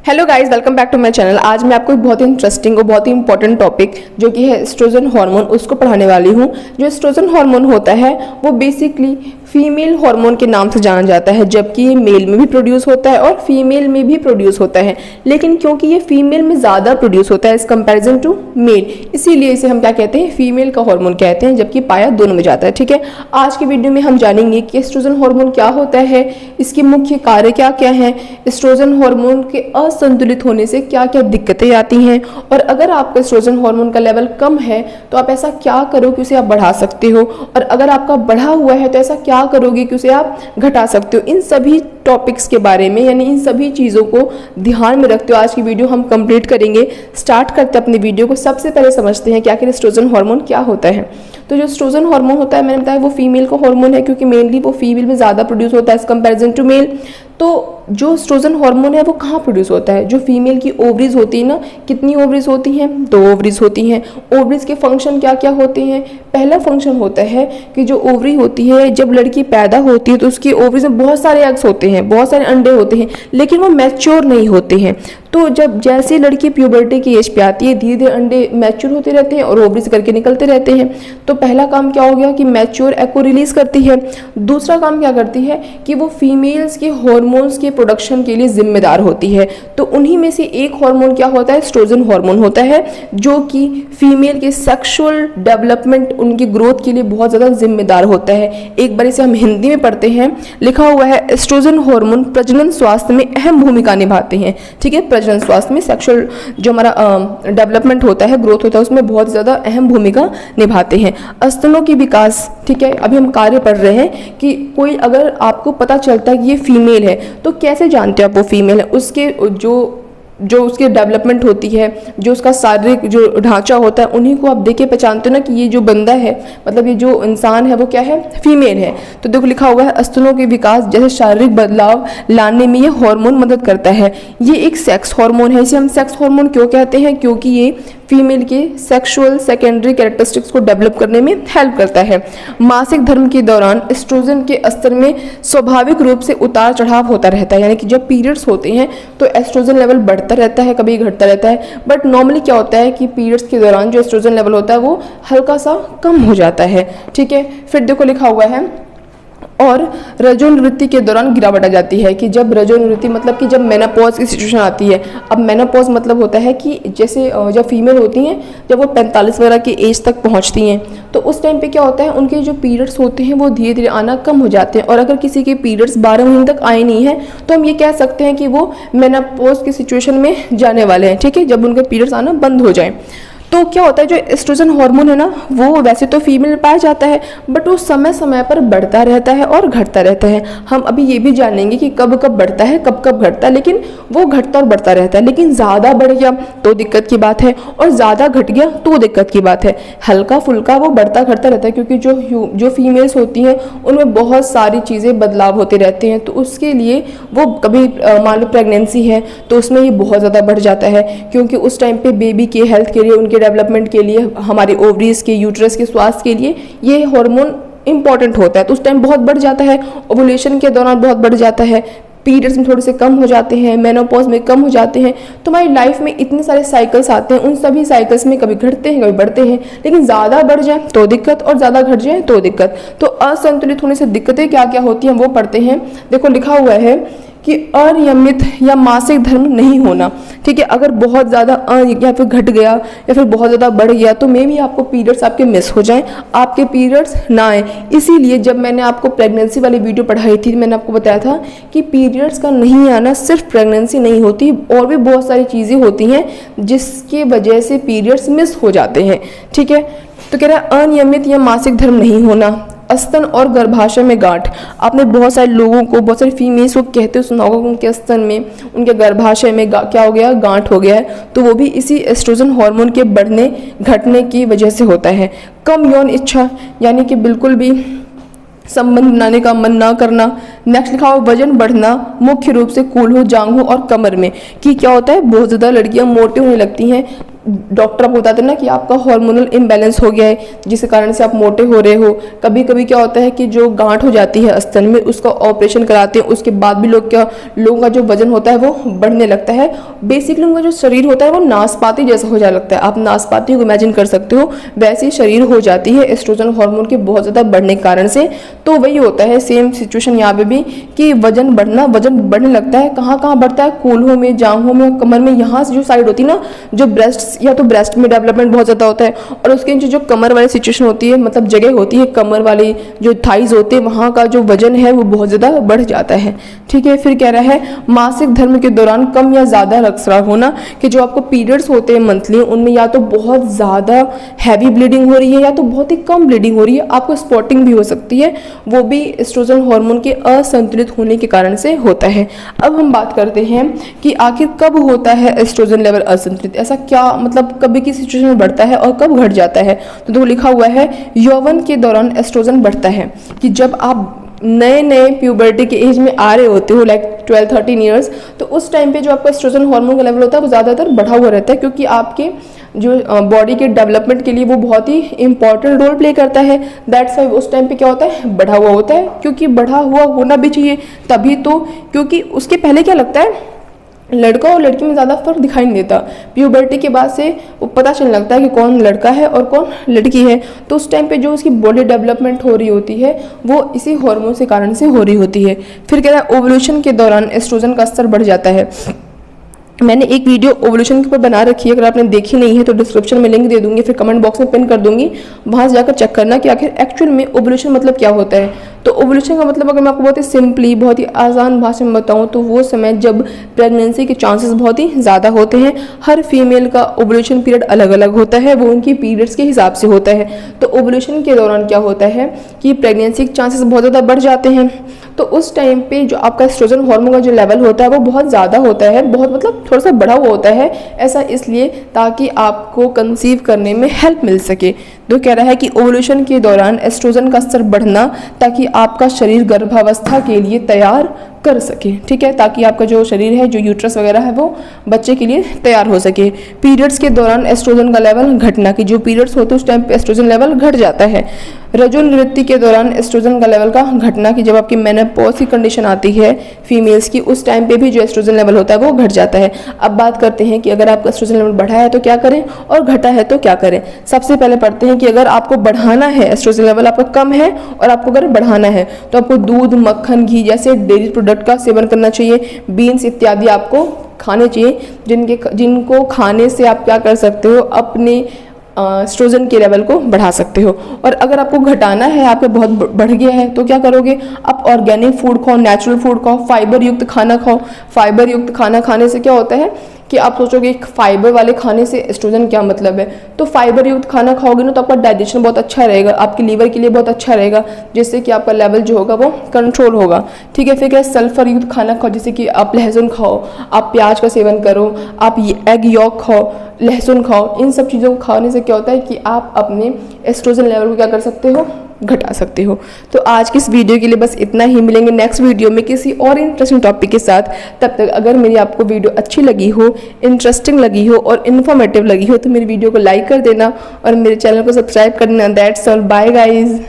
Hello guys, welcome back to my channel. आज मैं आपको एक बहुत ही इंटरेस्टिंग और बहुत ही इंपॉर्टेंट टॉपिक जो कि है एस्ट्रोजन हार्मोन, उसको पढ़ाने वाली हूँ। जो एस्ट्रोजन हार्मोन होता है वो बेसिकली फीमेल हार्मोन के नाम से जाना जाता है, जबकि ये मेल में भी प्रोड्यूस होता है और फीमेल में भी प्रोड्यूस होता है। लेकिन क्योंकि ये फीमेल में ज़्यादा प्रोड्यूस होता है एज कंपेरिजन टू मेल, इसीलिए इसे हम क्या कहते हैं, फीमेल का हार्मोन कहते हैं, जबकि पाया दोनों में जाता है। ठीक है, आज की वीडियो में हम जानेंगे कि एस्ट्रोजन हार्मोन क्या होता है, इसके मुख्य कार्य क्या क्या हैं, एस्ट्रोजन हार्मोन के असंतुलित होने से क्या क्या दिक्कतें आती हैं, और अगर आपका एस्ट्रोजन हार्मोन का लेवल कम है तो आप ऐसा क्या करो कि उसे आप बढ़ा सकते हो, और अगर आपका बढ़ा हुआ है तो ऐसा क्या करोगे कि उसे आप घटा सकते हो। इन सभी टॉपिक्स के बारे में, यानी इन सभी चीज़ों को ध्यान में रखते हुए आज की वीडियो हम कंप्लीट करेंगे। स्टार्ट करते हैं अपनी वीडियो को। सबसे पहले समझते हैं कि आखिर एस्ट्रोजन हार्मोन क्या होता है। तो जो एस्ट्रोजन हार्मोन होता है, मैंने बताया वो फीमेल का हार्मोन है, क्योंकि मेनली वो फीमेल में ज़्यादा प्रोड्यूस होता है एज कंपेरिजन टू मेल। तो जो एस्ट्रोजन हार्मोन है वो कहाँ प्रोड्यूस होता है? जो फीमेल की ओवरीज होती है ना, कितनी ओवरीज होती हैं? 2 ओवरीज होती हैं। ओवरीज के फंक्शन क्या क्या होते हैं? पहला फंक्शन होता है कि जो ओवरी होती है, जब लड़की पैदा होती है तो उसकी ओवरीज में बहुत सारे एग्स होते हैं, बहुत सारे अंडे होते हैं, लेकिन वो मैच्योर नहीं होते हैं। तो जब जैसे लड़की प्यूबर्टी की एज पे आती है, धीरे धीरे अंडे मैच्योर होते रहते हैं और ओवरीज करके निकलते रहते हैं। तो पहला काम क्या हो गया कि मैच्योर एग को रिलीज करती है। दूसरा काम क्या करती है कि वो फीमेल्स के हॉर्मोन्स के प्रोडक्शन के लिए जिम्मेदार होती है। तो उन्हीं में से एक हार्मोन क्या होता है? एस्ट्रोजन हार्मोन होता है, जो कि फीमेल के सेक्सुअल डेवलपमेंट, उनकी ग्रोथ के लिए बहुत ज़्यादा जिम्मेदार होता है। एक बार इसे हम हिंदी में पढ़ते हैं। लिखा हुआ है, एस्ट्रोजन हार्मोन प्रजनन स्वास्थ्य में अहम भूमिका निभाते हैं। ठीक है, प्रजनन स्वास्थ्य में, सेक्सुअल जो हमारा डेवलपमेंट होता है, ग्रोथ होता है, उसमें बहुत ज़्यादा अहम भूमिका निभाते हैं। स्तनों की विकास, ठीक है, अभी हम कार्य पढ़ रहे हैं कि कोई अगर आपको पता चलता है कि ये फीमेल है तो कैसे जानते हो आप वो फीमेल है? उसके जो उसके डेवलपमेंट होती है, जो उसका शारीरिक जो ढांचा होता है, उन्हीं को आप देख के पहचानते हो ना कि ये जो बंदा है, मतलब ये जो इंसान है वो क्या है? फीमेल है। तो देखो लिखा हुआ है, स्तनों के विकास जैसे शारीरिक बदलाव लाने में ये हार्मोन मदद करता है। ये एक सेक्स हार्मोन है। इसे हम सेक्स हार्मोन क्यों कहते हैं? क्योंकि ये फीमेल के सेक्सुअल सेकेंडरी कैरेक्टरिस्टिक्स को डेवलप करने में हेल्प करता है। मासिक धर्म के दौरान एस्ट्रोजन के स्तर में स्वाभाविक रूप से उतार चढ़ाव होता रहता है, यानी कि जब पीरियड्स होते हैं तो एस्ट्रोजन लेवल बढ़ता रहता है, कभी घटता रहता है। बट नॉर्मली क्या होता है कि पीरियड्स के दौरान जो एस्ट्रोजन लेवल होता है वो हल्का सा कम हो जाता है। ठीक है, फिर देखो लिखा हुआ है, और रजोनिवृत्ति के दौरान गिरावट आ जाती है। कि जब रजोनिवृत्ति मतलब कि जब मेनोपॉज की सिचुएशन आती है। अब मेनोपॉज मतलब होता है कि जैसे जब फीमेल होती हैं, जब वो 45 वगैरह की एज तक पहुंचती हैं, तो उस टाइम पे क्या होता है, उनके जो पीरियड्स होते हैं वो धीरे धीरे आना कम हो जाते हैं। और अगर किसी के पीरियड्स 12 महीने तक आए नहीं है तो हम ये कह सकते हैं कि वो मेनोपॉज की सिचुएशन में जाने वाले हैं। ठीक है, जब उनके पीरियड्स आना बंद हो जाए तो क्या होता है, जो एस्ट्रोजन हार्मोन है ना, वो वैसे तो फीमेल में पाया जाता है, बट वो समय समय पर बढ़ता रहता है और घटता रहता है। हम अभी ये भी जानेंगे कि कब कब बढ़ता है, कब कब घटता है, लेकिन वो घटता और बढ़ता रहता है। लेकिन ज़्यादा बढ़ गया तो दिक्कत की बात है, और ज़्यादा घट गया तो दिक्कत की बात है। हल्का फुल्का वो बढ़ता घटता रहता है, क्योंकि जो फीमेल्स होती हैं उनमें बहुत सारी चीज़ें बदलाव होते रहते हैं। तो उसके लिए वो कभी मान लो प्रेगनेंसी है तो उसमें ये बहुत ज़्यादा बढ़ जाता है, क्योंकि उस टाइम पे बेबी के हेल्थ के लिए, उनके डेवलपमेंट के लिए, हमारे ओवरीज के, यूट्रस के स्वास्थ्य के लिए ये हार्मोन इंपॉर्टेंट होता है। तो उस टाइम बहुत बढ़ जाता है, ओवुलेशन के दौरान बहुत बढ़ जाता है, पीरियड्स में थोड़े से कम हो जाते हैं, मेनोपॉज में कम हो जाते हैं। तो हमारी लाइफ में इतने सारे साइकिल्स आते हैं, उन सभी साइकिल्स में कभी घटते हैं कभी बढ़ते हैं, लेकिन ज़्यादा बढ़ जाए तो दिक्कत और ज़्यादा घट जाए तो दिक्कत। तो असंतुलित होने से दिक्कतें क्या क्या होती हैं वो पढ़ते हैं। देखो लिखा हुआ है कि अनियमित या मासिक धर्म नहीं होना। ठीक है, अगर बहुत ज़्यादा या फिर घट गया या फिर बहुत ज़्यादा बढ़ गया तो मे भी आपको पीरियड्स आपके मिस हो जाएं, आपके पीरियड्स ना आए। इसीलिए जब मैंने आपको प्रेगनेंसी वाली वीडियो पढ़ाई थी, मैंने आपको बताया था कि पीरियड्स का नहीं आना सिर्फ प्रेगनेंसी नहीं होती, और भी बहुत सारी चीज़ें होती हैं जिसकी वजह से पीरियड्स मिस हो जाते हैं। ठीक है, तो कह रहा है अनियमित या मासिक धर्म नहीं होना। स्तन और गर्भाशय में गांठ, आपने बहुत सारे लोगों को, बहुत सारी फीमेल्स को कहते सुना होगा कि उनके स्तन में, उनके गर्भाशय में क्या हो गया, गांठ हो गया है। तो वो भी इसी एस्ट्रोजन हार्मोन के बढ़ने घटने की वजह से होता है। कम यौन इच्छा, यानी कि बिल्कुल भी संबंध बनाने का मन ना करना। नेक्स्ट लिखा हुआ वजन बढ़ना, मुख्य रूप से कूल्हों, जांघों और कमर में। कि क्या होता है, बहुत ज़्यादा लड़कियां मोटी होने लगती हैं, डॉक्टर आपको बताते हैं ना कि आपका हार्मोनल इम्बैलेंस हो गया है, जिस कारण से आप मोटे हो रहे हो। कभी कभी क्या होता है कि जो गांठ हो जाती है स्तन में, उसका ऑपरेशन कराते हैं, उसके बाद भी लोगों का जो वजन होता है वो बढ़ने लगता है। बेसिकली उनका जो शरीर होता है वो नाशपाती जैसा हो जाने लगता है। आप नाशपाती को इमेजिन कर सकते हो, वैसी शरीर हो जाती है एस्ट्रोजन हार्मोन के बहुत ज़्यादा बढ़ने के कारण से। तो वही होता है सेम सिचुएशन यहाँ पे भी कि वजन बढ़ने लगता है। कहाँ कहाँ बढ़ता है? कूल्हों में, जांघों में, कमर में। यहाँ से जो साइड होती है ना, जो ब्रेस्ट या तो ब्रेस्ट में डेवलपमेंट बहुत ज़्यादा होता है, और उसके नीचे जो कमर वाली सिचुएशन होती है, मतलब जगह होती है कमर वाली, जो थाइज होते हैं, वहाँ का जो वजन है वो बहुत ज़्यादा बढ़ जाता है। ठीक है, फिर कह रहा है मासिक धर्म के दौरान कम या ज़्यादा रक्तस्राव होना, कि जो आपको पीरियड्स होते हैं मंथली, उनमें या तो बहुत ज़्यादा हैवी ब्लीडिंग हो रही है या तो बहुत ही कम ब्लीडिंग हो रही है। आपको स्पॉटिंग भी हो सकती है, वो भी एस्ट्रोजन हार्मोन के असंतुलित होने के कारण से होता है। अब हम बात करते हैं कि आखिर कब होता है एस्ट्रोजन लेवल असंतुलित, ऐसा क्या मतलब कभी की सिचुएशन में बढ़ता है और कब घट जाता है। तो लिखा हुआ है यौवन के दौरान एस्ट्रोजन बढ़ता है, कि जब आप नए प्यूबर्टी के एज में आ रहे होते हो, लाइक 12-13 ईयर्स, तो उस टाइम पे जो आपका एस्ट्रोजन हार्मोन का लेवल होता है वो ज़्यादातर बढ़ा हुआ रहता है, क्योंकि आपके जो बॉडी के डेवलपमेंट के लिए वो बहुत ही इंपॉर्टेंट रोल प्ले करता है। दैट्स वाई उस टाइम पे क्या होता है, बढ़ा हुआ होता है, क्योंकि बढ़ा हुआ होना भी चाहिए तभी तो, क्योंकि उसके पहले क्या लगता है, लड़का और लड़की में ज़्यादा फर्क दिखाई नहीं देता। प्यूबर्टी के बाद से वो पता चलने लगता है कि कौन लड़का है और कौन लड़की है। तो उस टाइम पे जो उसकी बॉडी डेवलपमेंट हो रही होती है वो इसी हार्मोन के कारण से हो रही होती है। फिर कह रहा है ओवुलेशन के दौरान एस्ट्रोजन का स्तर बढ़ जाता है। मैंने एक वीडियो ओवुलेशन के ऊपर बना रखी है, अगर आपने देखी नहीं है तो डिस्क्रिप्शन में लिंक दे दूंगी, फिर कमेंट बॉक्स में पिन कर दूंगी, वहां से जाकर चेक करना कि आखिर एक्चुअल में ओवुलेशन मतलब क्या होता है। तो ओवुलेशन का मतलब अगर मैं आपको बहुत ही सिंपली, बहुत ही आसान भाषा में बताऊं तो वो समय जब प्रेगनेंसी के चांसेस बहुत ही ज़्यादा होते हैं। हर फीमेल का ओवुलेशन पीरियड अलग अलग होता है, वो उनकी पीरियड्स के हिसाब से होता है। तो ओवुलेशन के दौरान क्या होता है कि प्रेगनेंसी के चांसेस बहुत ज़्यादा बढ़ जाते हैं। तो उस टाइम पे जो आपका एस्ट्रोजन हार्मोन का जो लेवल होता है वो बहुत ज़्यादा होता है, बहुत मतलब थोड़ा सा बढ़ा हुआ होता है। ऐसा इसलिए ताकि आपको कंसीव करने में हेल्प मिल सके। तो कह रहा है कि ओवुलेशन के दौरान एस्ट्रोजन का स्तर बढ़ना ताकि आपका शरीर गर्भावस्था के लिए तैयार कर सके। ठीक है, ताकि आपका जो शरीर है, जो यूट्रस वगैरह है, वो बच्चे के लिए तैयार हो सके। पीरियड्स के दौरान एस्ट्रोजन का लेवल घटना, की जो पीरियड्स होते हैं उस टाइम पे एस्ट्रोजन लेवल घट जाता है। रजोल नृत्य के दौरान एस्ट्रोजन का लेवल का घटना, की जब आपकी मेनोपॉज की कंडीशन आती है फीमेल्स की, उस टाइम पे भी जो एस्ट्रोजन लेवल होता है वो घट जाता है। अब बात करते हैं कि अगर आपका एस्ट्रोजन लेवल बढ़ा है तो क्या करें और घटा है तो क्या करें। सबसे पहले पढ़ते हैं कि अगर आपको बढ़ाना है, एस्ट्रोजन लेवल आपका कम है और आपको अगर बढ़ाना है तो आपको दूध, मक्खन, घी जैसे डेयरी प्रोडक्ट का सेवन करना चाहिए। बीन्स इत्यादि आपको खाने चाहिए, जिनको खाने से आप क्या कर सकते हो, अपने एस्ट्रोजन के लेवल को बढ़ा सकते हो। और अगर आपको घटाना है, आपके बहुत बढ़ गया है, तो क्या करोगे, आप ऑर्गेनिक फूड खाओ, नेचुरल फूड खाओ, फाइबर युक्त खाना खाओ। फाइबर युक्त खाना खाने से क्या होता है कि आप सोचोगे फाइबर वाले खाने से एस्ट्रोजन क्या मतलब है। तो फाइबर युक्त खाना खाओगे ना तो आपका डाइजेशन बहुत अच्छा रहेगा, आपके लीवर के लिए बहुत अच्छा रहेगा, जिससे कि आपका लेवल जो होगा वो कंट्रोल होगा। ठीक है, फिर क्या, सल्फर युक्त खाना खाओ, जैसे कि आप लहसुन खाओ, आप प्याज का सेवन करो, आप एग यॉक खाओ, लहसुन खाओ। इन सब चीज़ों को खाने से क्या होता है कि आप अपने एस्ट्रोजन लेवल को क्या कर सकते हो, घटा सकते हो। तो आज की इस वीडियो के लिए बस इतना ही। मिलेंगे नेक्स्ट वीडियो में किसी और इंटरेस्टिंग टॉपिक के साथ। तब तक अगर मेरी आपको वीडियो अच्छी लगी हो, इंटरेस्टिंग लगी हो और इन्फॉर्मेटिव लगी हो तो मेरी वीडियो को लाइक कर देना और मेरे चैनल को सब्सक्राइब कर देना। That's all, bye guys.